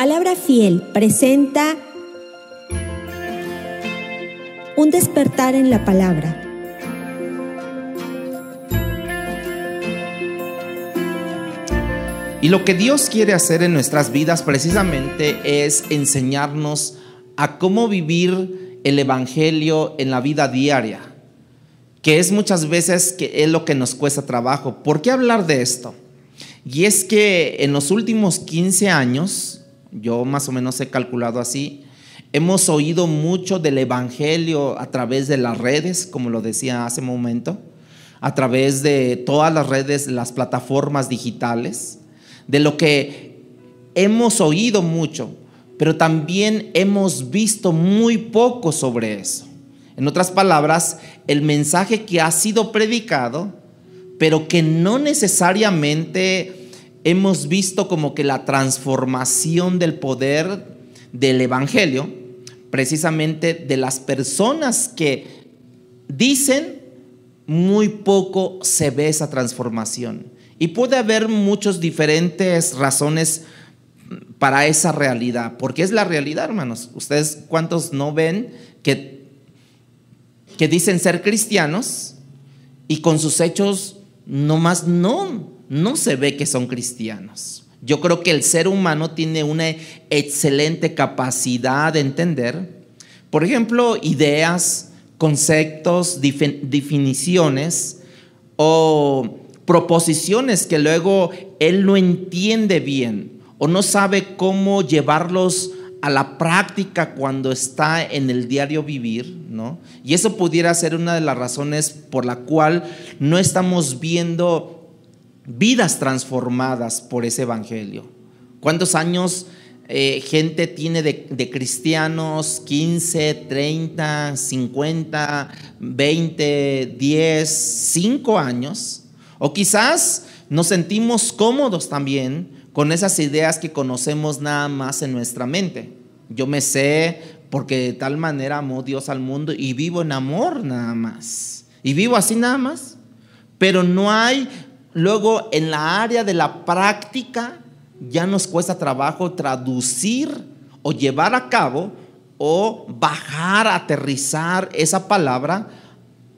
Palabra Fiel presenta un despertar en la palabra. Y lo que Dios quiere hacer en nuestras vidas precisamente es enseñarnos a cómo vivir el Evangelio en la vida diaria, que es muchas veces que es lo que nos cuesta trabajo. ¿Por qué hablar de esto? Y es que en los últimos 15 años, yo más o menos he calculado así, hemos oído mucho del Evangelio a través de las redes, como lo decía hace un momento, a través de todas las redes, las plataformas digitales, de lo que hemos oído mucho, pero también hemos visto muy poco sobre eso. En otras palabras, el mensaje que ha sido predicado, pero que no necesariamente hemos visto como que la transformación del poder del Evangelio, precisamente de las personas que dicen, muy poco se ve esa transformación. Y puede haber muchas diferentes razones para esa realidad, porque es la realidad, hermanos. Ustedes, ¿cuántos no ven que dicen ser cristianos y con sus hechos nomás no se ve que son cristianos? Yo creo que el ser humano tiene una excelente capacidad de entender, por ejemplo, ideas, conceptos, definiciones o proposiciones que luego él no entiende bien o no sabe cómo llevarlos a la práctica cuando está en el diario vivir, ¿no? Y eso pudiera ser una de las razones por la cual no estamos viendo vidas transformadas por ese evangelio. ¿Cuántos años gente tiene de cristianos? 15, 30, 50, 20, 10, 5 años. O quizás nos sentimos cómodos también con esas ideas que conocemos nada más en nuestra mente. Yo me sé porque de tal manera amó Dios al mundo y vivo en amor nada más. Y vivo así nada más. Pero no hay, luego en la área de la práctica, ya nos cuesta trabajo traducir o llevar a cabo o bajar, aterrizar esa palabra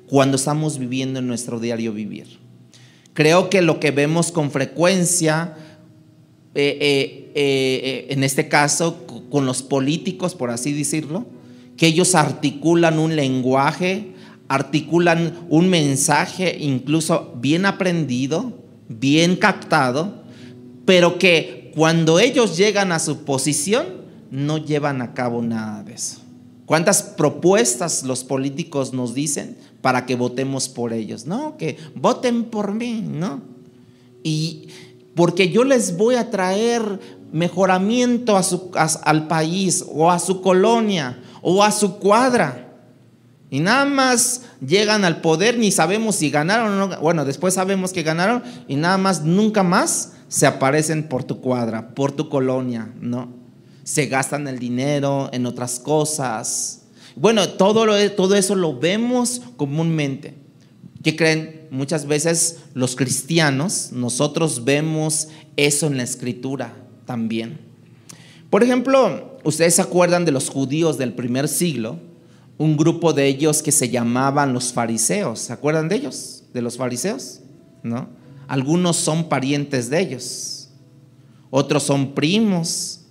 cuando estamos viviendo en nuestro diario vivir. Creo que lo que vemos con frecuencia, en este caso con los políticos, por así decirlo, que ellos articulan un lenguaje, articulan un mensaje incluso bien aprendido, bien captado, pero que cuando ellos llegan a su posición no llevan a cabo nada de eso. ¿Cuántas propuestas los políticos nos dicen para que votemos por ellos? No, que voten por mí, ¿no? Y porque yo les voy a traer mejoramiento al país o a su colonia o a su cuadra. Y nada más llegan al poder, ni sabemos si ganaron o no. Bueno, después sabemos que ganaron y nada más, nunca más se aparecen por tu cuadra, por tu colonia, ¿no? Se gastan el dinero en otras cosas. Bueno, todo eso lo vemos comúnmente. ¿Qué creen? Muchas veces los cristianos, nosotros vemos eso en la Escritura también. Por ejemplo, ¿ustedes se acuerdan de los judíos del primer siglo? Un grupo de ellos que se llamaban los fariseos. ¿Se acuerdan de ellos? ¿De los fariseos? ¿No? Algunos son parientes de ellos. Otros son primos.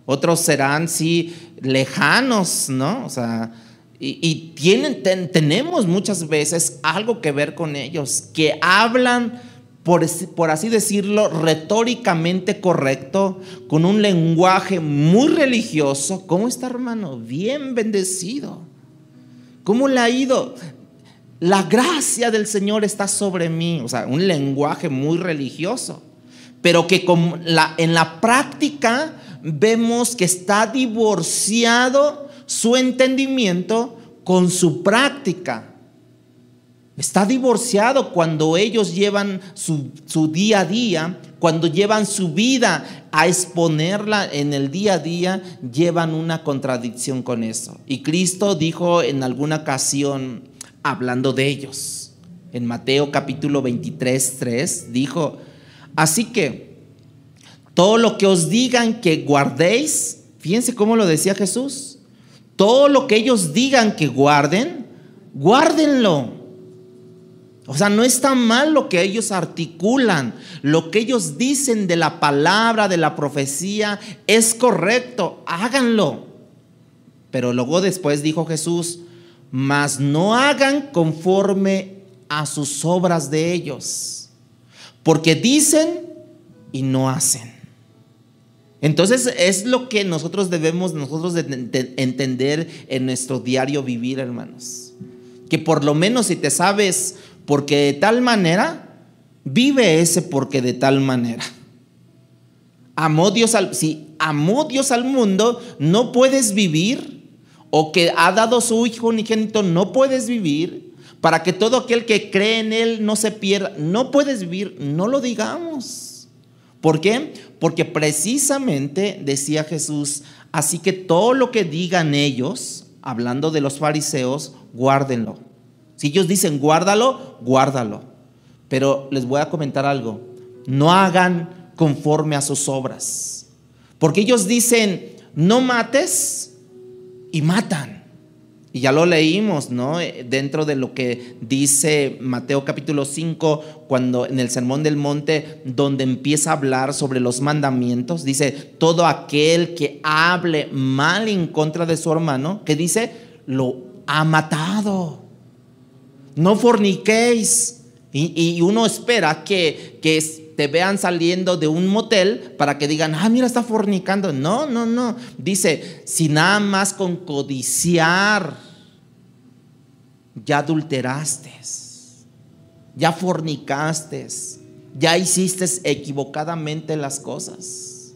Otros serán, sí, lejanos, ¿no? O sea, y tenemos muchas veces algo que ver con ellos, que hablan, por así decirlo, retóricamente correcto, con un lenguaje muy religioso. ¿Cómo está, hermano? Bien bendecido. ¿Cómo le ha ido? La gracia del Señor está sobre mí. O sea, un lenguaje muy religioso, pero que en la práctica vemos que está divorciado su entendimiento con su práctica. Está divorciado cuando ellos llevan su día a día, cuando llevan su vida a exponerla en el día a día, llevan una contradicción con eso. Y Cristo dijo en alguna ocasión, hablando de ellos, en Mateo capítulo 23:3, dijo: así que todo lo que os digan que guardéis, fíjense cómo lo decía Jesús, todo lo que ellos digan que guarden, guárdenlo. O sea, no está mal lo que ellos articulan, lo que ellos dicen de la palabra, de la profecía, es correcto, háganlo. Pero luego después dijo Jesús, mas no hagan conforme a sus obras de ellos, porque dicen y no hacen. Entonces es lo que nosotros debemos entender en nuestro diario vivir, hermanos. Que por lo menos si te sabes porque de tal manera, vive ese porque de tal manera. Si amó Dios al mundo, no puedes vivir, o que ha dado su Hijo unigénito, no puedes vivir, para que todo aquel que cree en Él no se pierda. No puedes vivir, no lo digamos. ¿Por qué? Porque precisamente decía Jesús, así que todo lo que digan ellos, hablando de los fariseos, guárdenlo. Si ellos dicen guárdalo, guárdalo. Pero les voy a comentar algo, no hagan conforme a sus obras, porque ellos dicen no mates y matan. Y ya lo leímos, ¿no? Dentro de lo que dice Mateo capítulo 5, cuando en el Sermón del Monte, donde empieza a hablar sobre los mandamientos, dice, todo aquel que hable mal en contra de su hermano, que dice, lo ha matado. No forniquéis. Y uno espera que te vean saliendo de un motel para que digan, mira, está fornicando. No. Dice, si nada más con codiciar ya adulteraste, ya fornicaste, ya hiciste equivocadamente las cosas.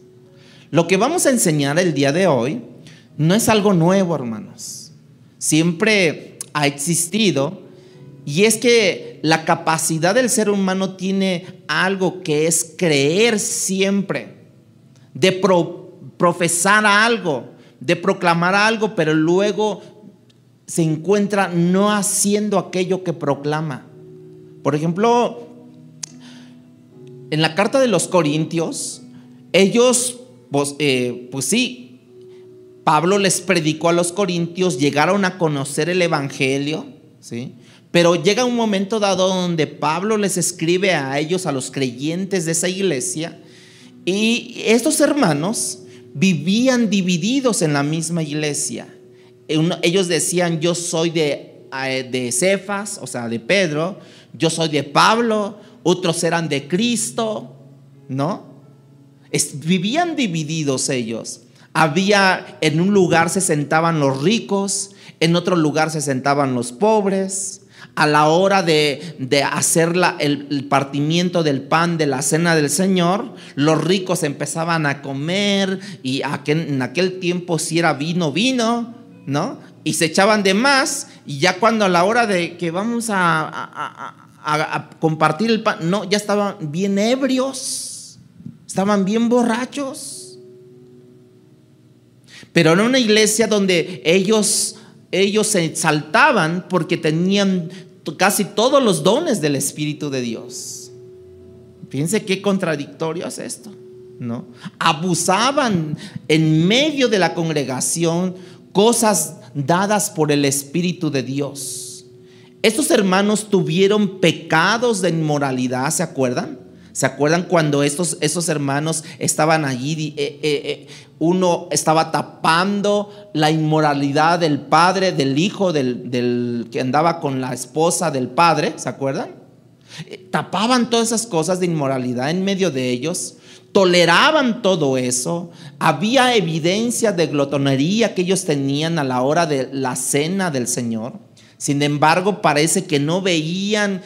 Lo que vamos a enseñar el día de hoy no es algo nuevo, hermanos. Siempre ha existido. Y es que la capacidad del ser humano tiene algo que es creer siempre, de profesar algo, de proclamar algo, pero luego se encuentra no haciendo aquello que proclama. Por ejemplo, en la carta de los Corintios, ellos, pues sí, Pablo les predicó a los corintios, llegaron a conocer el evangelio, ¿sí? Pero llega un momento dado donde Pablo les escribe a ellos, a los creyentes de esa iglesia, y estos hermanos vivían divididos en la misma iglesia. Ellos decían, yo soy de Cefas, o sea, de Pedro, yo soy de Pablo, otros eran de Cristo, ¿no? Vivían divididos ellos. En un lugar se sentaban los ricos, en otro lugar se sentaban los pobres. A la hora de hacer el partimiento del pan de la cena del Señor, los ricos empezaban a comer, y en aquel tiempo si era vino, ¿no? Y se echaban de más, y ya cuando a la hora de que vamos a compartir el pan, no, ya estaban bien ebrios, estaban bien borrachos. Pero era una iglesia donde ellos se exaltaban porque tenían casi todos los dones del Espíritu de Dios. Fíjense qué contradictorio es esto, ¿no? Abusaban en medio de la congregación cosas dadas por el Espíritu de Dios. Estos hermanos tuvieron pecados de inmoralidad, ¿se acuerdan? ¿Se acuerdan cuando esos hermanos estaban allí? Uno estaba tapando la inmoralidad del padre, del hijo, del que andaba con la esposa del padre, ¿se acuerdan? Tapaban todas esas cosas de inmoralidad en medio de ellos, toleraban todo eso. Había evidencia de glotonería que ellos tenían a la hora de la cena del Señor. Sin embargo, parece que no veían,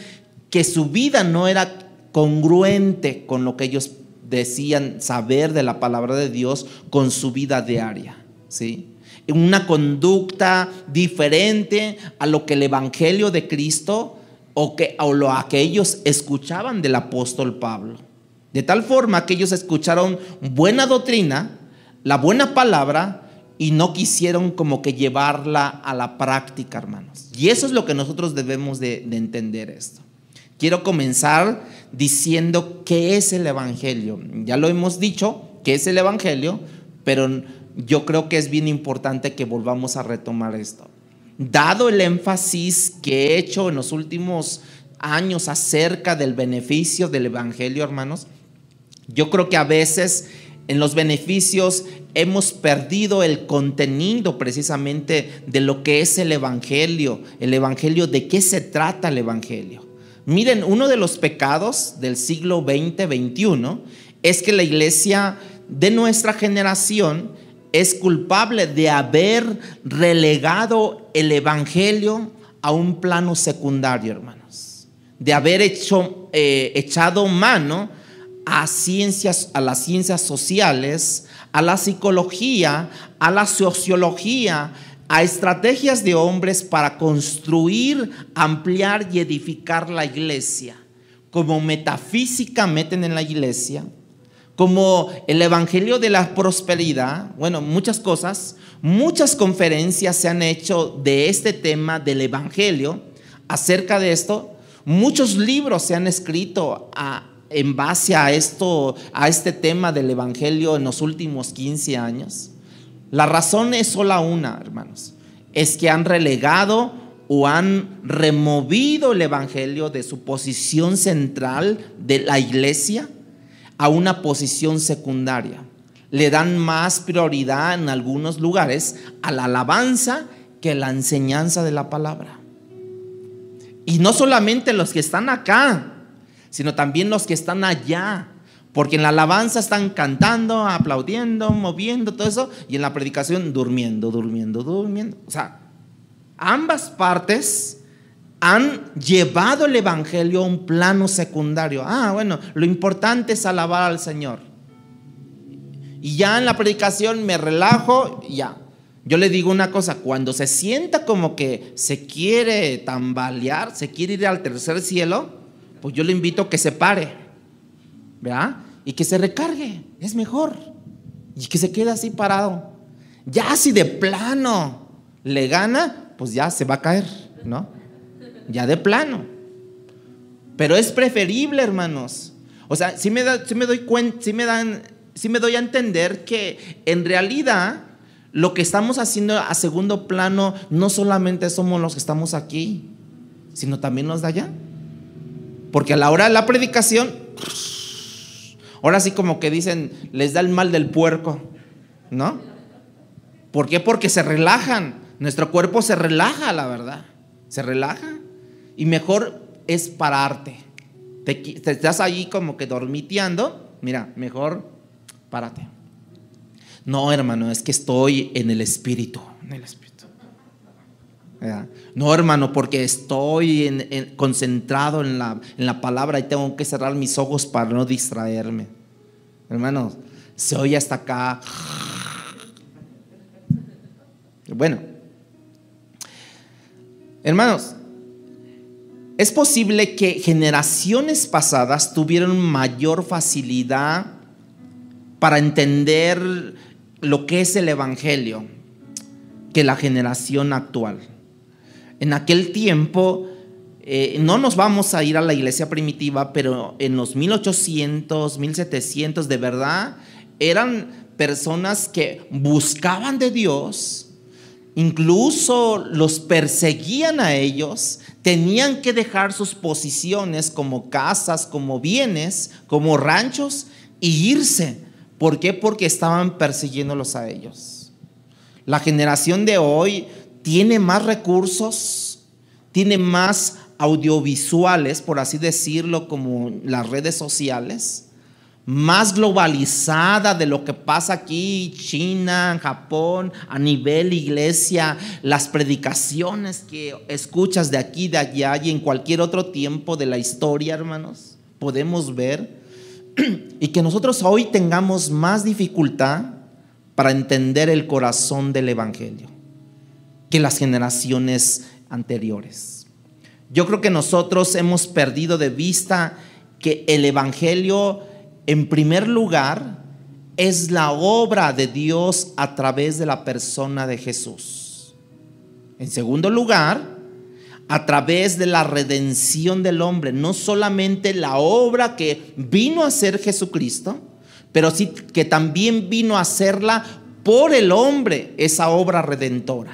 que su vida no era congruente con lo que ellos decían saber de la palabra de Dios, con su vida diaria, ¿sí? Una conducta diferente a lo que el evangelio de Cristo o lo que ellos escuchaban del apóstol Pablo. De tal forma que ellos escucharon buena doctrina, la buena palabra, y no quisieron como que llevarla a la práctica, hermanos. Y eso es lo que nosotros debemos de entender esto. Quiero comenzar diciendo qué es el evangelio. Ya lo hemos dicho, qué es el evangelio, pero yo creo que es bien importante que volvamos a retomar esto. Dado el énfasis que he hecho en los últimos años acerca del beneficio del evangelio, hermanos, yo creo que a veces en los beneficios hemos perdido el contenido precisamente de lo que es el evangelio. El evangelio, ¿de qué se trata el evangelio? Miren, uno de los pecados del siglo XX, XXI, es que la iglesia de nuestra generación es culpable de haber relegado el evangelio a un plano secundario, hermanos. De haber echado mano a las ciencias sociales, a la psicología, a la sociología, a estrategias de hombres para construir, ampliar y edificar la iglesia. Como metafísica meten en la iglesia, como el evangelio de la prosperidad, bueno, muchas cosas, muchas conferencias se han hecho de este tema del evangelio, acerca de esto, muchos libros se han escrito en base a este tema del evangelio en los últimos 15 años. La razón es sola una, hermanos, es que han relegado o han removido el evangelio de su posición central de la iglesia a una posición secundaria. Le dan más prioridad en algunos lugares a la alabanza que a la enseñanza de la palabra. Y no solamente los que están acá, sino también los que están allá, porque en la alabanza están cantando, aplaudiendo, moviendo, todo eso, y en la predicación durmiendo. O sea, ambas partes han llevado el evangelio a un plano secundario. Bueno, lo importante es alabar al Señor. Y ya en la predicación me relajo, ya. Yo le digo una cosa, cuando se sienta como que se quiere tambalear, se quiere ir al tercer cielo, pues yo le invito a que se pare, ¿verdad? Y que se recargue, es mejor. Y que se quede así parado. Ya si de plano le gana, pues ya se va a caer, ¿no? Ya de plano. Pero es preferible, hermanos. O sea, sí me doy a entender que en realidad lo que estamos haciendo a segundo plano no solamente somos los que estamos aquí, sino también los de allá. Porque a la hora de la predicación, ahora sí como que dicen, les da el mal del puerco, ¿no? ¿Por qué? Porque se relajan. Nuestro cuerpo se relaja, la verdad. Se relaja. Y mejor es pararte. Te estás ahí como que dormiteando. Mira, mejor párate. No, hermano, es que estoy en el Espíritu. En el Espíritu. ¿Verdad? No, hermano, porque estoy concentrado en la palabra y tengo que cerrar mis ojos para no distraerme. Hermanos, se oye hasta acá. Bueno, hermanos, es posible que generaciones pasadas tuvieron mayor facilidad para entender lo que es el evangelio que la generación actual. En aquel tiempo, no nos vamos a ir a la iglesia primitiva, pero en los 1800, 1700, de verdad, eran personas que buscaban de Dios. Incluso los perseguían a ellos, tenían que dejar sus posiciones como casas, como bienes, como ranchos y irse. ¿Por qué? Porque estaban persiguiéndolos a ellos. La generación de hoy tiene más recursos, tiene más audiovisuales, por así decirlo, como las redes sociales, más globalizada de lo que pasa aquí, China, Japón, a nivel iglesia, las predicaciones que escuchas de aquí, de allá y en cualquier otro tiempo de la historia, hermanos, podemos ver, y que nosotros hoy tengamos más dificultad para entender el corazón del evangelio que las generaciones anteriores. Yo creo que nosotros hemos perdido de vista que el evangelio, en primer lugar, es la obra de Dios a través de la persona de Jesús. En segundo lugar, a través de la redención del hombre, no solamente la obra que vino a hacer Jesucristo, pero sí que también vino a hacerla por el hombre, esa obra redentora.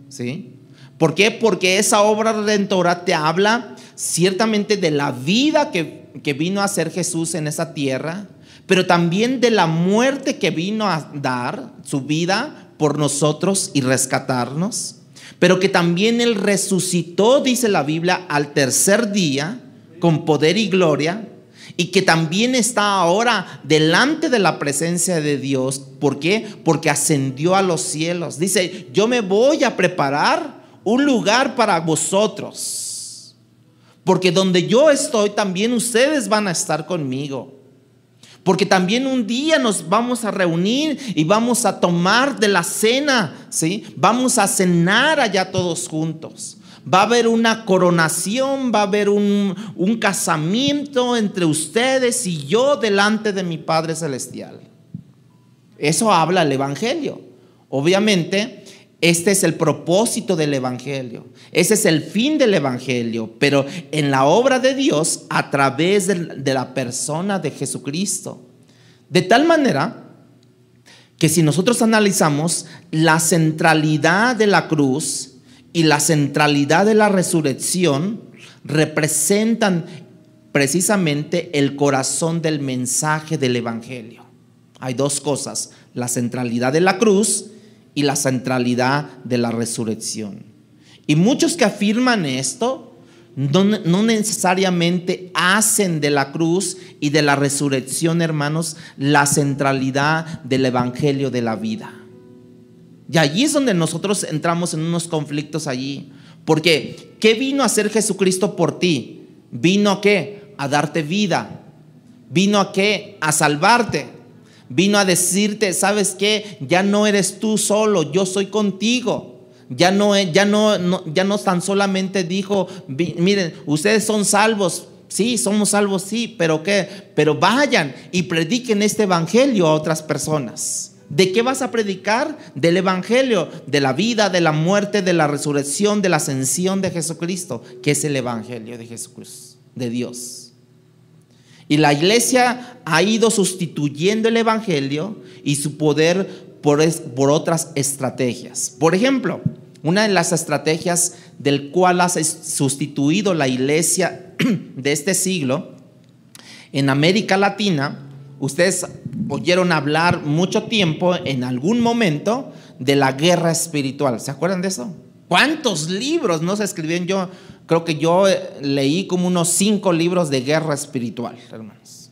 ¿Sí? ¿Por qué? Porque esa obra redentora te habla ciertamente de la vida que vino a hacer Jesús en esa tierra, pero también de la muerte que vino a dar su vida por nosotros y rescatarnos, pero que también Él resucitó, dice la Biblia, al tercer día con poder y gloria, y que también está ahora delante de la presencia de Dios. ¿Por qué? Porque ascendió a los cielos. Dice: yo me voy a preparar un lugar para vosotros, porque donde yo estoy también ustedes van a estar conmigo. Porque también un día nos vamos a reunir y vamos a tomar de la cena, ¿sí? Vamos a cenar allá todos juntos. Va a haber una coronación, va a haber un casamiento entre ustedes y yo delante de mi Padre Celestial. Eso habla el Evangelio. Obviamente, este es el propósito del Evangelio. Ese es el fin del Evangelio. Pero en la obra de Dios, a través de la persona de Jesucristo. De tal manera que si nosotros analizamos la centralidad de la cruz y la centralidad de la resurrección, representan precisamente el corazón del mensaje del Evangelio. Hay dos cosas: la centralidad de la cruz y la centralidad de la resurrección. Y muchos que afirman esto no necesariamente hacen de la cruz y de la resurrección, hermanos, la centralidad del Evangelio de la vida. Y allí es donde nosotros entramos en unos conflictos allí. Porque ¿qué vino a hacer Jesucristo por ti? ¿Vino a qué? A darte vida. ¿Vino a qué? A salvarte. Vino a decirte: ¿sabes qué? Ya no eres tú solo, yo soy contigo. Ya no tan solamente dijo: miren, ustedes son salvos. Sí, somos salvos, sí, pero ¿qué? Pero vayan y prediquen este evangelio a otras personas. ¿De qué vas a predicar? Del evangelio, de la vida, de la muerte, de la resurrección, de la ascensión de Jesucristo, que es el evangelio de Jesucristo, de Dios. Y la iglesia ha ido sustituyendo el evangelio y su poder por otras estrategias. Por ejemplo, una de las estrategias del cual ha sustituido la iglesia de este siglo en América Latina, ustedes oyeron hablar mucho tiempo en algún momento de la guerra espiritual. ¿Se acuerdan de eso? ¿Cuántos libros no se escribieron? Yo creo que yo leí como unos 5 libros de guerra espiritual, hermanos.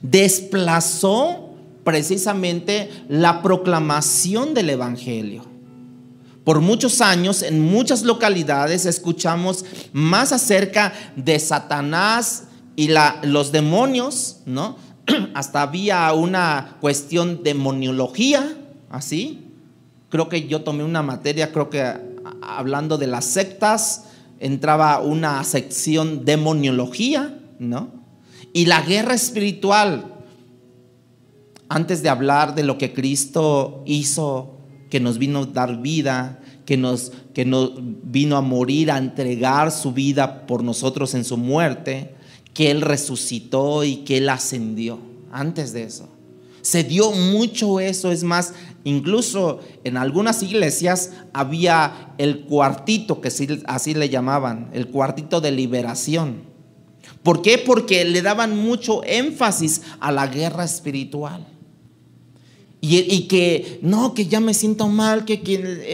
Desplazó precisamente la proclamación del evangelio. Por muchos años, en muchas localidades, escuchamos más acerca de Satanás y los demonios, ¿no? Hasta había una cuestión de demoniología, así. Creo que yo tomé una materia, creo que hablando de las sectas, entraba una sección de demoniología, ¿no? Y la guerra espiritual, antes de hablar de lo que Cristo hizo, que nos vino a dar vida, que nos vino a morir, a entregar su vida por nosotros en su muerte, que Él resucitó y que Él ascendió. Antes de eso se dio mucho eso. Es más, incluso en algunas iglesias había el cuartito, que así le llamaban, el cuartito de liberación. ¿Por qué? Porque le daban mucho énfasis a la guerra espiritual. Y que no, que ya me siento mal, que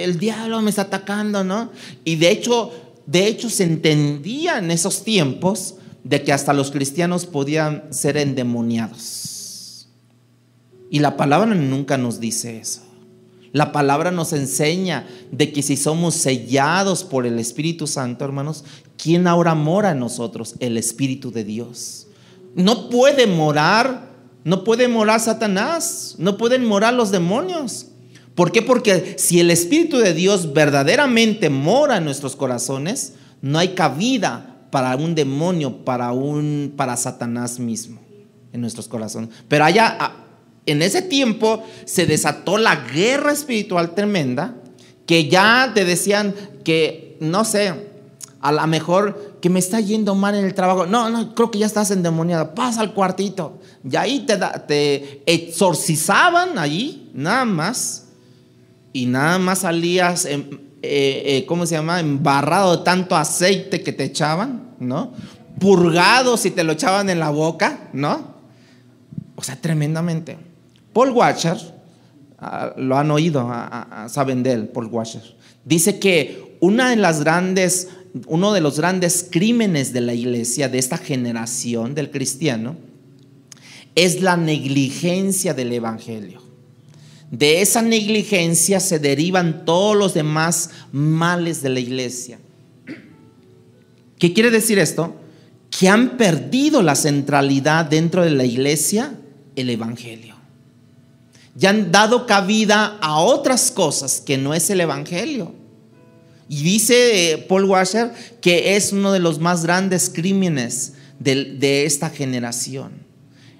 el diablo me está atacando, ¿no? Y de hecho se entendía en esos tiempos de que hasta los cristianos podían ser endemoniados. Y la palabra nunca nos dice eso. La palabra nos enseña de que si somos sellados por el Espíritu Santo, hermanos, ¿quién ahora mora en nosotros? El Espíritu de Dios. No puede morar Satanás, no pueden morar los demonios. ¿Por qué? Porque si el Espíritu de Dios verdaderamente mora en nuestros corazones, no hay cabida para un demonio, para Satanás mismo en nuestros corazones. Pero allá, en ese tiempo, se desató la guerra espiritual tremenda, que ya te decían que, no sé, a lo mejor que me está yendo mal en el trabajo. No, creo que ya estás endemoniado. Pasa al cuartito. Y ahí te exorcizaban allí, nada más. Y nada más salías, ¿cómo se llama? Embarrado de tanto aceite que te echaban, ¿no? Purgado si te lo echaban en la boca, ¿no? O sea, tremendamente. Paul Washer, lo han oído, saben de él, Paul Washer. Dice que uno de los grandes crímenes de la iglesia, de esta generación del cristiano, es la negligencia del evangelio. De esa negligencia se derivan todos los demás males de la iglesia. ¿Qué quiere decir esto? Que han perdido la centralidad dentro de la iglesia, el evangelio. Ya han dado cabida a otras cosas que no es el evangelio. Y dice Paul Washer que es uno de los más grandes crímenes de esta generación.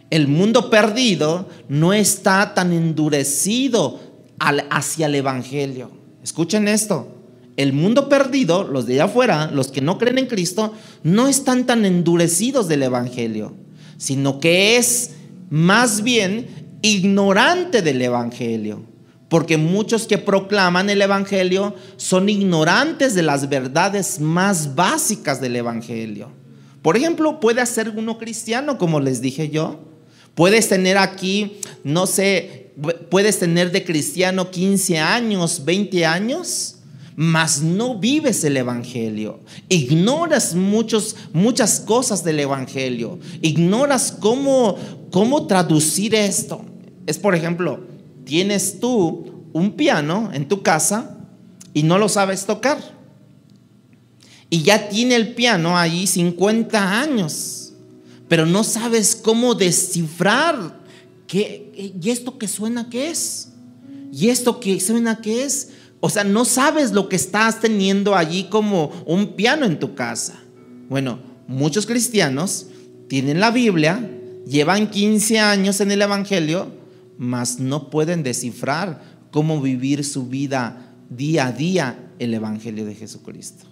El mundo perdido no está tan endurecido hacia el evangelio. Escuchen esto. El mundo perdido, los de allá afuera, los que no creen en Cristo, no están tan endurecidos del evangelio, sino que es más bien ignorante del evangelio. Porque muchos que proclaman el evangelio son ignorantes de las verdades más básicas del evangelio. Por ejemplo, puede ser uno cristiano, como les dije yo. Puedes tener aquí, no sé, puedes tener de cristiano 15 años, 20 años, mas no vives el evangelio. Ignoras muchas cosas del evangelio. Ignoras cómo traducir esto. Es, por ejemplo, tienes tú un piano en tu casa y no lo sabes tocar. Y ya tiene el piano ahí 50 años, pero no sabes cómo descifrar ¿y esto que suena qué es? ¿Y esto que suena qué es? O sea, no sabes lo que estás teniendo allí como un piano en tu casa. Bueno, muchos cristianos tienen la Biblia, llevan 15 años en el evangelio, mas no pueden descifrar cómo vivir su vida día a día el evangelio de Jesucristo.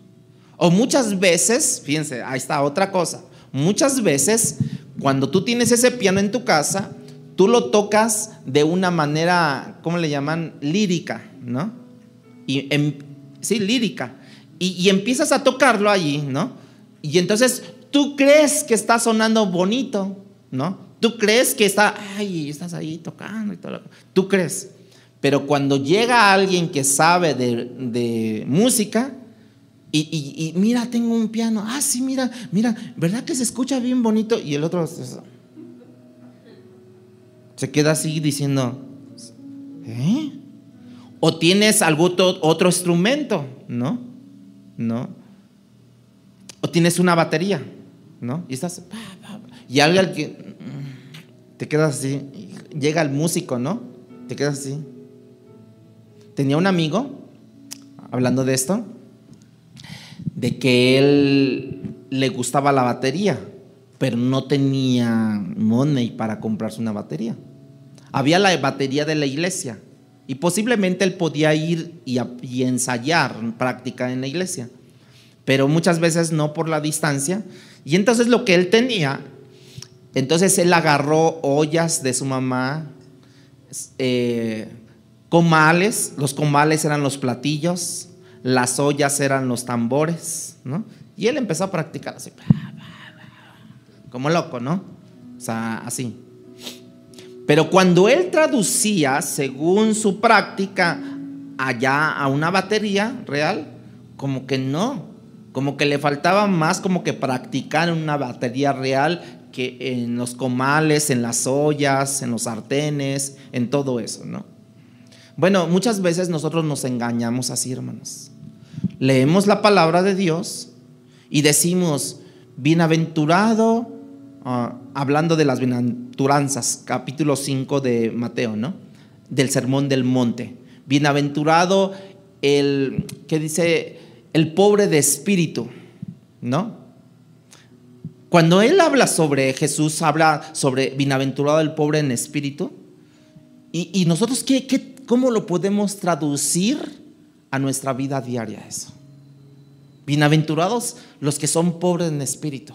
O muchas veces, fíjense, ahí está otra cosa. Muchas veces, cuando tú tienes ese piano en tu casa, tú lo tocas de una manera, ¿cómo le llaman? Lírica, ¿no? Sí, lírica. Y empiezas a tocarlo allí, ¿no? Y entonces tú crees que está sonando bonito, ¿no? Tú crees que estás ahí tocando y todo. Tú crees. Pero cuando llega alguien que sabe de música y mira, tengo un piano. Ah, sí, mira, ¿verdad que se escucha bien bonito? Y el otro se queda así diciendo, ¿eh? O tienes algún otro instrumento, ¿no? O tienes una batería, ¿no? Y estás, y alguien que te quedas así, llega el músico, ¿no? Te quedas así. Tenía un amigo, hablando de esto, de que él le gustaba la batería, pero no tenía money para comprarse una batería. Había la batería de la iglesia y posiblemente él podía ir y ensayar, practicar en la iglesia, pero muchas veces no por la distancia. Y entonces lo que él tenía, entonces él agarró ollas de su mamá, comales. Los comales eran los platillos, las ollas eran los tambores, ¿no? Y él empezó a practicar así, como loco, ¿no? O sea, así. Pero cuando él traducía según su práctica allá a una batería real, como que no, como que le faltaba más como que practicar en una batería real que en los comales, en las ollas, en los sartenes, en todo eso, ¿no? Bueno, muchas veces nosotros nos engañamos así, hermanos. Leemos la palabra de Dios y decimos, bienaventurado, hablando de las bienaventuranzas, capítulo 5 de Mateo, ¿no? Del Sermón del Monte. Bienaventurado ¿qué dice? El pobre de espíritu, ¿no? Cuando él habla sobre Jesús, habla sobre bienaventurado el pobre en espíritu. Y nosotros, ¿cómo lo podemos traducir a nuestra vida diaria eso? Bienaventurados los que son pobres en espíritu.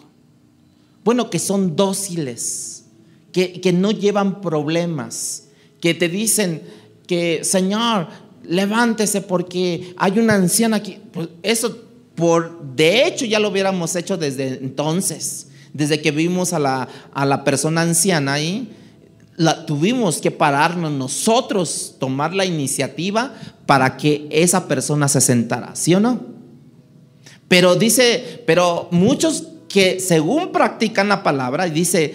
Bueno, que son dóciles, que no llevan problemas, que te dicen que Señor, levántese porque hay una anciana aquí. Pues eso, de hecho, ya lo hubiéramos hecho desde entonces. Desde que vimos a la persona anciana ahí, tuvimos que pararnos nosotros, tomar la iniciativa para que esa persona se sentara, ¿sí o no? Pero muchos que según practican la palabra, dice,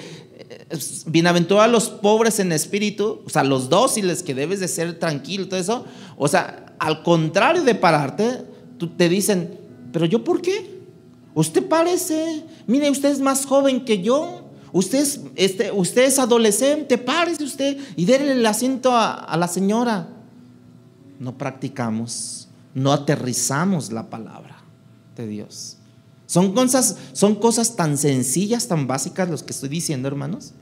bienaventurados los pobres en espíritu, o sea, los dóciles, que debes de ser tranquilo, todo eso. O sea, al contrario de pararte, te dicen, pero yo, ¿por qué? Usted parece, mire, usted es más joven que yo, usted es adolescente, párese usted y déle el asiento a la señora. No practicamos, no aterrizamos la palabra de Dios. Son cosas tan sencillas, tan básicas los que estoy diciendo, hermanos,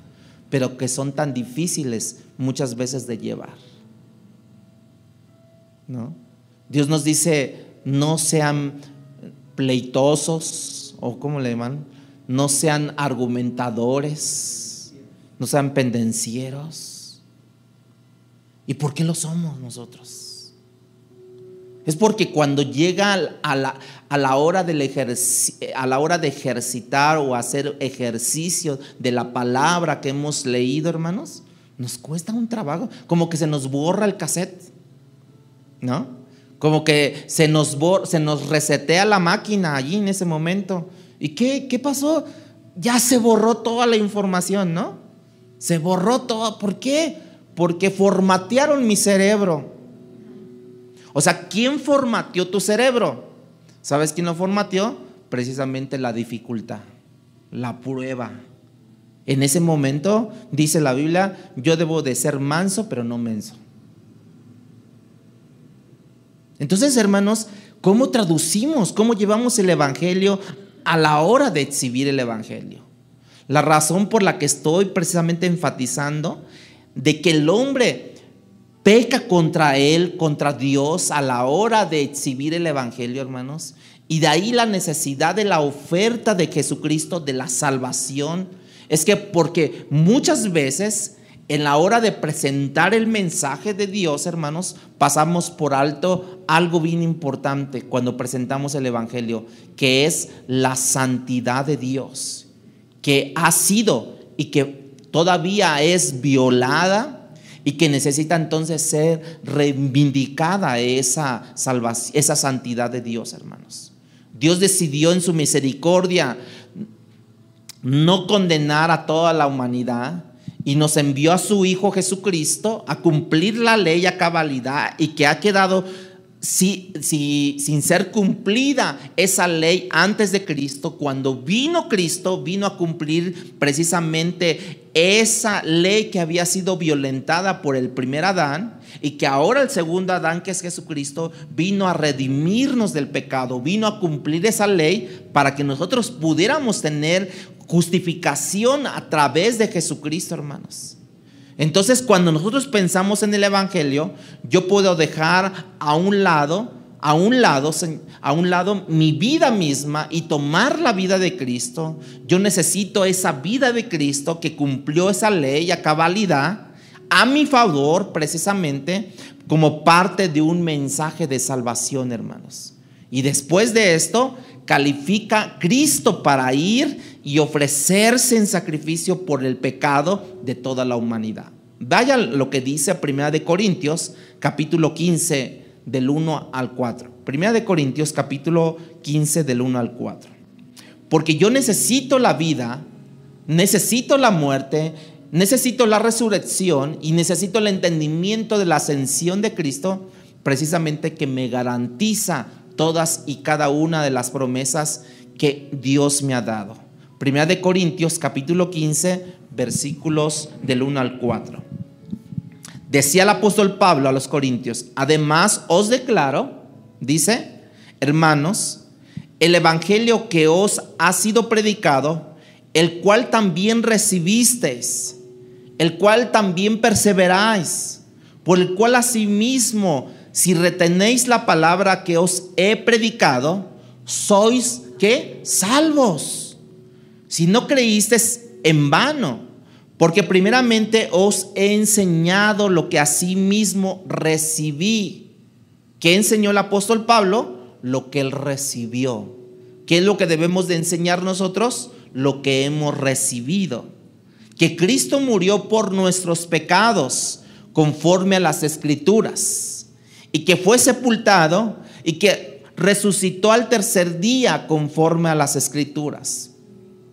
pero que son tan difíciles muchas veces de llevar, ¿no? Dios nos dice, no sean pleitosos, o ¿cómo le llaman? No sean argumentadores, no sean pendencieros. ¿Y por qué lo somos nosotros? Es porque cuando llega a la hora de ejercitar o hacer ejercicio de la palabra que hemos leído, hermanos, nos cuesta un trabajo, como que se nos borra el cassette, ¿no? Como que se nos resetea la máquina allí en ese momento. ¿Y qué pasó? Ya se borró toda la información, ¿no? Se borró todo. ¿Por qué? Porque formatearon mi cerebro. O sea, ¿quién formateó tu cerebro? ¿Sabes quién lo formateó? Precisamente la dificultad, la prueba. En ese momento, dice la Biblia, yo debo de ser manso, pero no menso. Entonces, hermanos, ¿cómo traducimos? ¿Cómo llevamos el evangelio a la hora de exhibir el evangelio? La razón por la que estoy precisamente enfatizando de que el hombre peca contra él, contra Dios a la hora de exhibir el evangelio, hermanos, y de ahí la necesidad de la oferta de Jesucristo, de la salvación, es que porque muchas veces en la hora de presentar el mensaje de Dios, hermanos, pasamos por alto algo bien importante cuando presentamos el evangelio, que es la santidad de Dios, que ha sido y que todavía es violada, y que necesita entonces ser reivindicada esa salvación, esa santidad de Dios, hermanos. Dios decidió en su misericordia no condenar a toda la humanidad y nos envió a su Hijo Jesucristo a cumplir la ley a cabalidad, y que ha quedado sin ser cumplida esa ley antes de Cristo. Cuando vino Cristo, vino a cumplir precisamente esa ley que había sido violentada por el primer Adán, y que ahora el segundo Adán, que es Jesucristo, vino a redimirnos del pecado, vino a cumplir esa ley para que nosotros pudiéramos tener justificación a través de Jesucristo, hermanos. Entonces, cuando nosotros pensamos en el evangelio, yo puedo dejar a un lado mi vida misma y tomar la vida de Cristo. Yo necesito esa vida de Cristo que cumplió esa ley a cabalidad a mi favor, precisamente como parte de un mensaje de salvación, hermanos. Y después de esto, califica Cristo para ir y ofrecerse en sacrificio por el pecado de toda la humanidad. Vaya lo que dice 1 de Corintios capítulo 15 del 1 al 4. 1 de Corintios capítulo 15 del 1 al 4. Porque yo necesito la vida, necesito la muerte, necesito la resurrección y necesito el entendimiento de la ascensión de Cristo, precisamente que me garantiza todas y cada una de las promesas que Dios me ha dado. 1 de Corintios capítulo 15 versículos del 1 al 4. Decía el apóstol Pablo a los corintios: además os declaro, dice, hermanos, el evangelio que os ha sido predicado, el cual también recibisteis, el cual también perseveráis, por el cual asimismo, si retenéis la palabra que os he predicado, sois, ¿qué? Salvos. Si no creísteis, en vano, porque primeramente os he enseñado lo que asimismo recibí. ¿Qué enseñó el apóstol Pablo? Lo que él recibió. ¿Qué es lo que debemos de enseñar nosotros? Lo que hemos recibido. Que Cristo murió por nuestros pecados, conforme a las Escrituras, y que fue sepultado y que resucitó al tercer día, conforme a las Escrituras.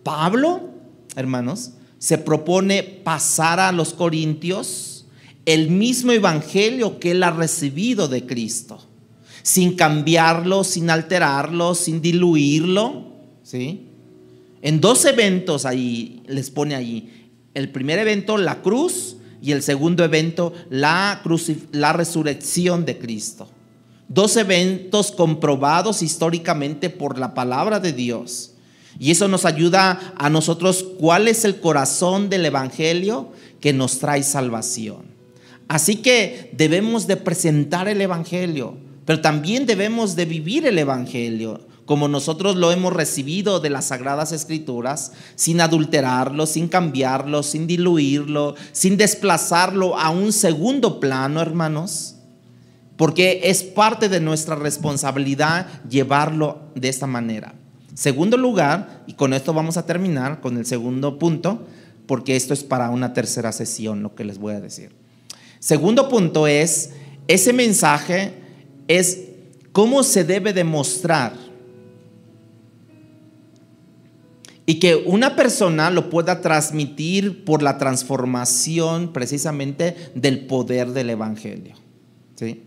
Pablo, hermanos, se propone pasar a los corintios el mismo evangelio que él ha recibido de Cristo, sin cambiarlo, sin alterarlo, sin diluirlo, ¿sí? En dos eventos ahí les pone allí. El primer evento, la cruz, y el segundo evento, la resurrección de Cristo. Dos eventos comprobados históricamente por la palabra de Dios. Y eso nos ayuda a nosotros cuál es el corazón del evangelio que nos trae salvación. Así que debemos de presentar el evangelio, pero también debemos de vivir el evangelio como nosotros lo hemos recibido de las Sagradas Escrituras, sin adulterarlo, sin cambiarlo, sin diluirlo, sin desplazarlo a un segundo plano, hermanos, porque es parte de nuestra responsabilidad llevarlo de esta manera. Segundo lugar, y con esto vamos a terminar con el segundo punto, porque esto es para una tercera sesión lo que les voy a decir. Segundo punto es, ese mensaje es cómo se debe demostrar y que una persona lo pueda transmitir por la transformación precisamente del poder del evangelio, ¿sí?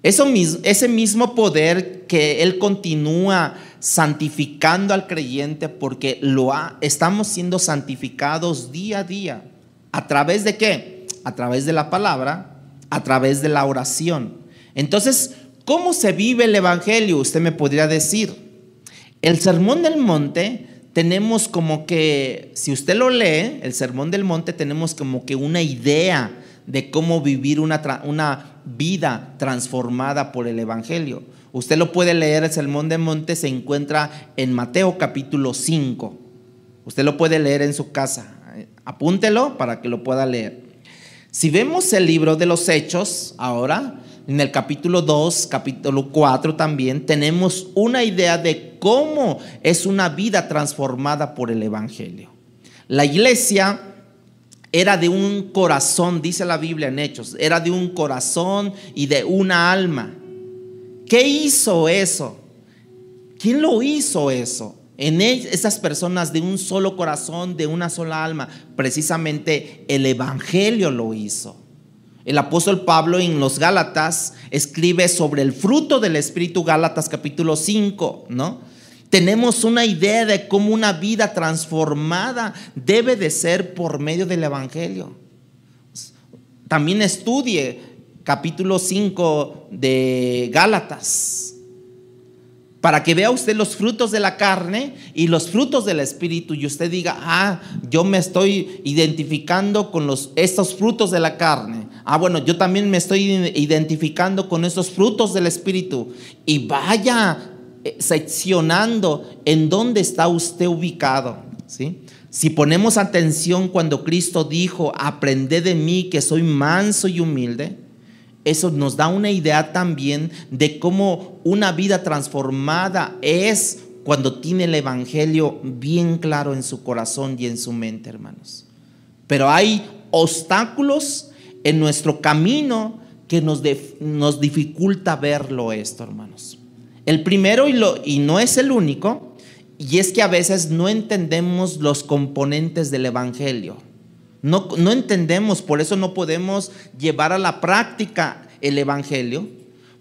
Ese mismo poder que él continúa santificando al creyente, porque estamos siendo santificados día a día. ¿A través de qué? A través de la palabra, a través de la oración. Entonces, ¿cómo se vive el evangelio? Usted me podría decir. El Sermón del Monte tenemos como que, si usted lo lee, el Sermón del Monte, tenemos como que una idea de cómo vivir una vida transformada por el evangelio. Usted lo puede leer, el Sermón del Monte se encuentra en Mateo capítulo 5. Usted lo puede leer en su casa. Apúntelo para que lo pueda leer. Si vemos el libro de los Hechos ahora, en el capítulo 2, capítulo 4 también, tenemos una idea de cómo es una vida transformada por el evangelio. La iglesia era de un corazón, dice la Biblia en Hechos, era de un corazón y de una alma. ¿Qué hizo eso? ¿Quién lo hizo eso? En esas personas de un solo corazón, de una sola alma, precisamente el evangelio lo hizo. El apóstol Pablo en los Gálatas escribe sobre el fruto del Espíritu, Gálatas capítulo 5, ¿no? Tenemos una idea de cómo una vida transformada debe de ser por medio del evangelio. También estudie capítulo 5 de Gálatas, para que vea usted los frutos de la carne y los frutos del Espíritu, y usted diga, yo me estoy identificando con estos frutos de la carne. Bueno, yo también me estoy identificando con estos frutos del Espíritu. Y vaya seccionando en dónde está usted ubicado, ¿sí? Si ponemos atención cuando Cristo dijo, aprended de mí que soy manso y humilde, eso nos da una idea también de cómo una vida transformada es cuando tiene el evangelio bien claro en su corazón y en su mente, hermanos. Pero hay obstáculos en nuestro camino que nos dificulta verlo esto, hermanos. El primero, y no es el único, y es que a veces no entendemos los componentes del evangelio. No entendemos, por eso no podemos llevar a la práctica el evangelio,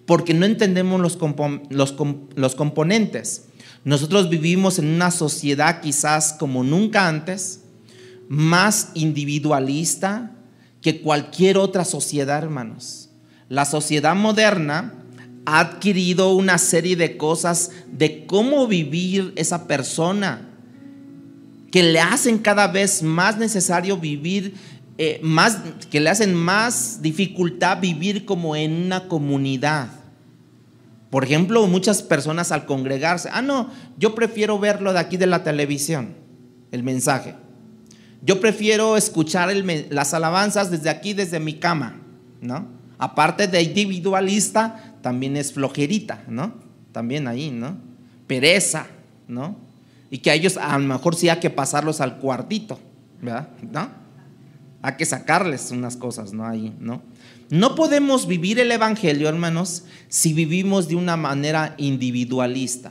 porque no entendemos los componentes. Nosotros vivimos en una sociedad quizás como nunca antes, más individualista que cualquier otra sociedad, hermanos. La sociedad moderna ha adquirido una serie de cosas de cómo vivir esa persona, que le hacen cada vez más necesario vivir, que le hacen más dificultad vivir como en una comunidad. Por ejemplo, muchas personas al congregarse, no, yo prefiero verlo de aquí de la televisión, el mensaje. Yo prefiero escuchar las alabanzas desde aquí, desde mi cama, ¿no? Aparte de individualista, también es flojerita, ¿no? También ahí, ¿no? Pereza, ¿no? Y que a ellos a lo mejor sí hay que pasarlos al cuartito, ¿verdad? ¿No? Hay que sacarles unas cosas, ¿no? Ahí, ¿no? No podemos vivir el evangelio, hermanos, si vivimos de una manera individualista.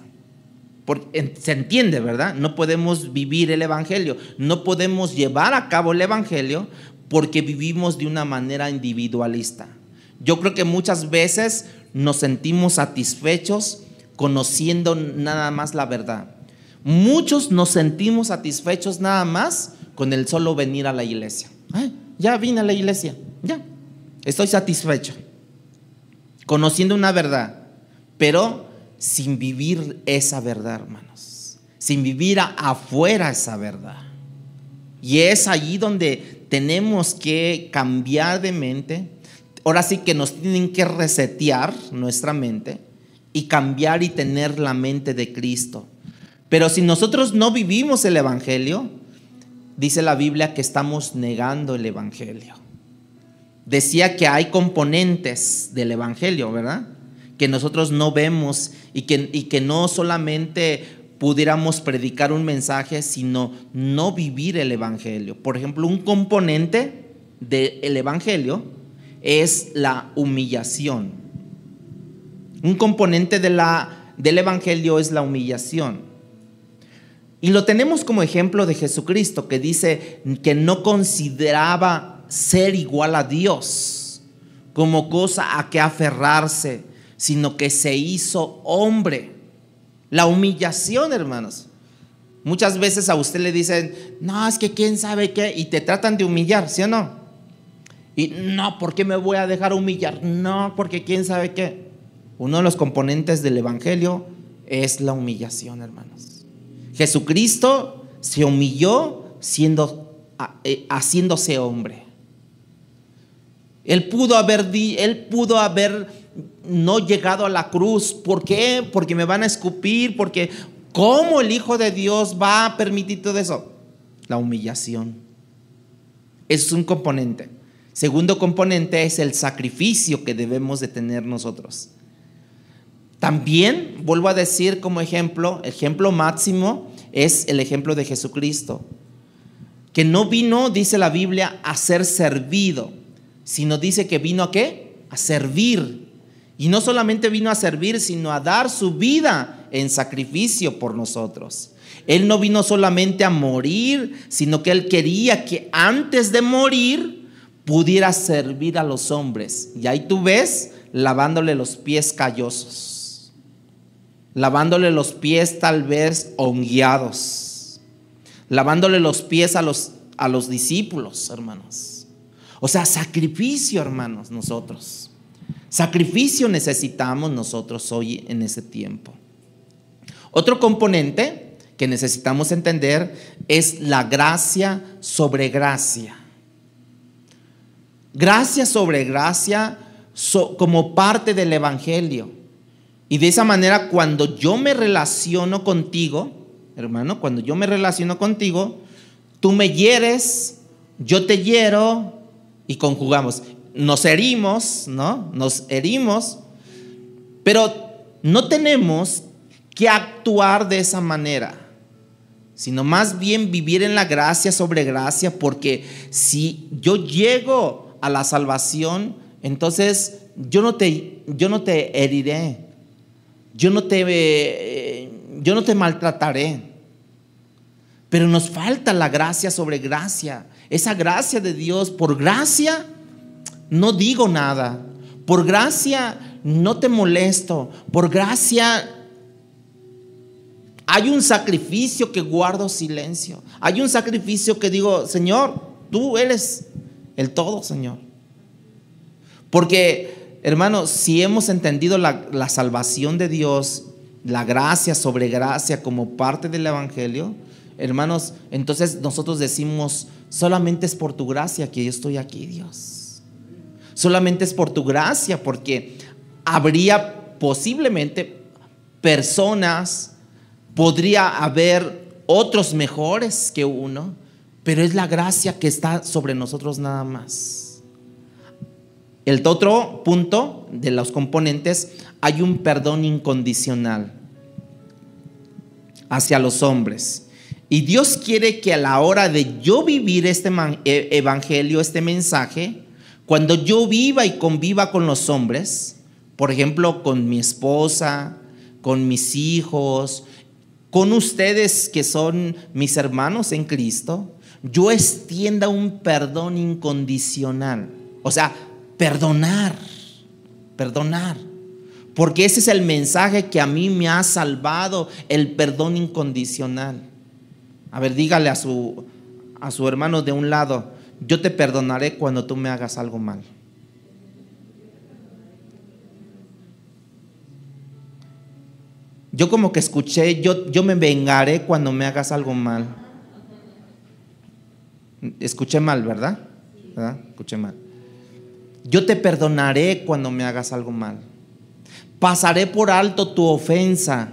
Se entiende, ¿verdad? No podemos vivir el evangelio, no podemos llevar a cabo el evangelio porque vivimos de una manera individualista. Yo creo que muchas veces nos sentimos satisfechos conociendo nada más la verdad. Muchos nos sentimos satisfechos nada más con el solo venir a la iglesia. Ya vine a la iglesia, ya estoy satisfecho, conociendo una verdad, pero sin vivir esa verdad, hermanos, sin vivir afuera esa verdad. Y es allí donde tenemos que cambiar de mente. Ahora sí que nos tienen que resetear nuestra mente y cambiar y tener la mente de Cristo. Pero si nosotros no vivimos el evangelio, dice la Biblia que estamos negando el evangelio. Decía que hay componentes del evangelio, ¿verdad? Que nosotros no vemos y que no solamente pudiéramos predicar un mensaje, sino no vivir el evangelio. Por ejemplo, un componente del evangelio es la humillación. Un componente del evangelio es la humillación. Y lo tenemos como ejemplo de Jesucristo, que dice que no consideraba ser igual a Dios como cosa a que aferrarse, sino que se hizo hombre. La humillación, hermanos. Muchas veces a usted le dicen, no, es que quién sabe qué, y te tratan de humillar, ¿sí o no? Y no, ¿por qué me voy a dejar humillar? No, porque quién sabe qué. Uno de los componentes del evangelio es la humillación, hermanos. Jesucristo se humilló haciéndose hombre. Él pudo haber no llegado a la cruz. ¿Por qué? Porque me van a escupir, porque ¿cómo el Hijo de Dios va a permitir todo eso? La humillación es un componente. Segundo componente es el sacrificio que debemos de tener nosotros. También, vuelvo a decir como ejemplo máximo es el ejemplo de Jesucristo, que no vino, dice la Biblia, a ser servido, sino dice que vino ¿a qué? A servir. Y no solamente vino a servir, sino a dar su vida en sacrificio por nosotros. Él no vino solamente a morir, sino que Él quería que antes de morir pudiera servir a los hombres. Y ahí tú ves lavándole los pies callosos, lavándole los pies tal vez hongueados, lavándole los pies a los discípulos, hermanos. O sea, sacrificio, hermanos, nosotros. Sacrificio necesitamos nosotros hoy en ese tiempo. Otro componente que necesitamos entender es la gracia sobre gracia. Gracia sobre gracia como parte del evangelio. Y de esa manera, cuando yo me relaciono contigo, hermano, cuando yo me relaciono contigo, tú me hieres, yo te hiero y conjugamos. Nos herimos, ¿no? Nos herimos, pero no tenemos que actuar de esa manera, sino más bien vivir en la gracia sobre gracia, porque si yo llego a la salvación, entonces yo no te heriré, yo no te maltrataré. Pero nos falta la gracia sobre gracia, esa gracia de Dios. Por gracia no digo nada, por gracia no te molesto, por gracia hay un sacrificio que guardo silencio, hay un sacrificio que digo, Señor, tú eres el todo, Señor. Porque, hermanos, si hemos entendido la salvación de Dios, la gracia sobre gracia como parte del evangelio, hermanos, entonces nosotros decimos, solamente es por tu gracia que yo estoy aquí, Dios. Solamente es por tu gracia, porque habría posiblemente personas, podría haber otros mejores que uno, pero es la gracia que está sobre nosotros nada más. El otro punto de los componentes, hay un perdón incondicional hacia los hombres. Y Dios quiere que a la hora de yo vivir este evangelio, este mensaje, cuando yo viva y conviva con los hombres, por ejemplo, con mi esposa, con mis hijos, con ustedes que son mis hermanos en Cristo, yo extienda un perdón incondicional. O sea, perdonar. Porque ese es el mensaje que a mí me ha salvado, el perdón incondicional. A ver, dígale a su hermano de un lado: yo te perdonaré cuando tú me hagas algo mal. Yo como que escuché, yo me vengaré cuando me hagas algo mal. Escuché mal, ¿verdad? Escuché mal. Yo te perdonaré cuando me hagas algo mal. Pasaré por alto tu ofensa.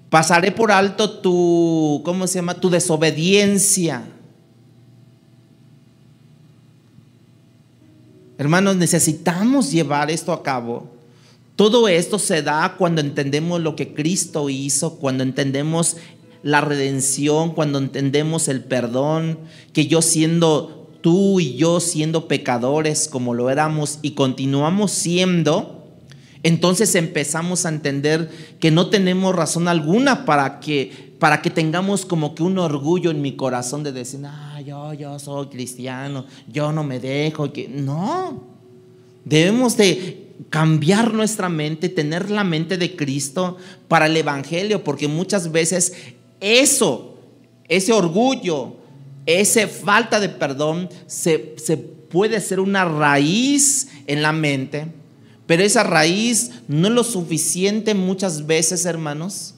Pasaré por alto tu, ¿cómo se llama? Tu desobediencia. Hermanos, necesitamos llevar esto a cabo. Todo esto se da cuando entendemos lo que Cristo hizo, cuando entendemos la redención, cuando entendemos el perdón, que tú y yo siendo pecadores como lo éramos y continuamos siendo, entonces empezamos a entender que no tenemos razón alguna para que tengamos como que un orgullo en mi corazón de decir: yo soy cristiano, yo no me dejo. No, debemos de cambiar nuestra mente, tener la mente de Cristo para el evangelio, porque muchas veces ese orgullo, esa falta de perdón se puede ser una raíz en la mente, pero esa raíz no es lo suficiente muchas veces, hermanos.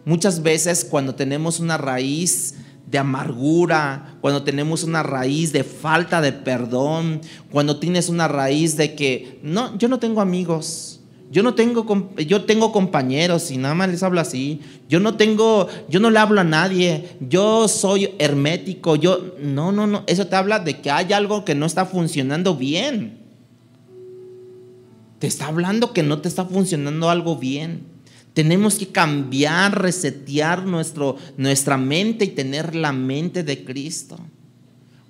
Muchas veces cuando tenemos una raíz de amargura, cuando tenemos una raíz de falta de perdón, cuando tienes una raíz de que no, yo no tengo amigos, yo tengo compañeros y nada más les hablo así, yo no le hablo a nadie, yo soy hermético, no, eso te habla de que hay algo que no está funcionando bien. Te está hablando que no te está funcionando algo bien. Tenemos que cambiar, resetear nuestra mente y tener la mente de Cristo.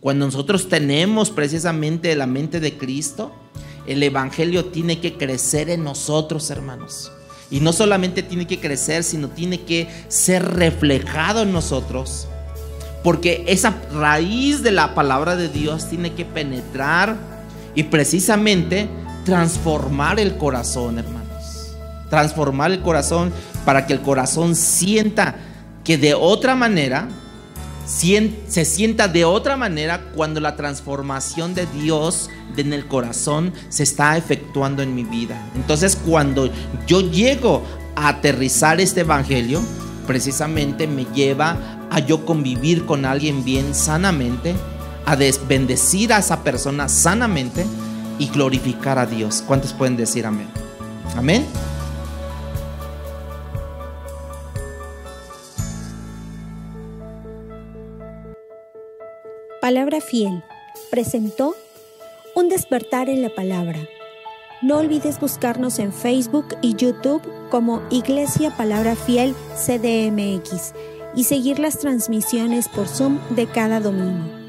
Cuando nosotros tenemos precisamente la mente de Cristo, el evangelio tiene que crecer en nosotros, hermanos. Y no solamente tiene que crecer, sino tiene que ser reflejado en nosotros. Porque esa raíz de la palabra de Dios tiene que penetrar y precisamente transformar el corazón, hermanos. Transformar el corazón para que el corazón sienta que de otra manera, se sienta de otra manera cuando la transformación de Dios en el corazón se está efectuando en mi vida. Entonces, cuando yo llego a aterrizar este evangelio, precisamente me lleva a yo convivir con alguien bien sanamente, a bendecir a esa persona sanamente y glorificar a Dios. ¿Cuántos pueden decir amén? Amén. Palabra Fiel presentó Un despertar en la palabra. No olvides buscarnos en Facebook y YouTube como Iglesia Palabra Fiel CDMX y seguir las transmisiones por Zoom de cada domingo.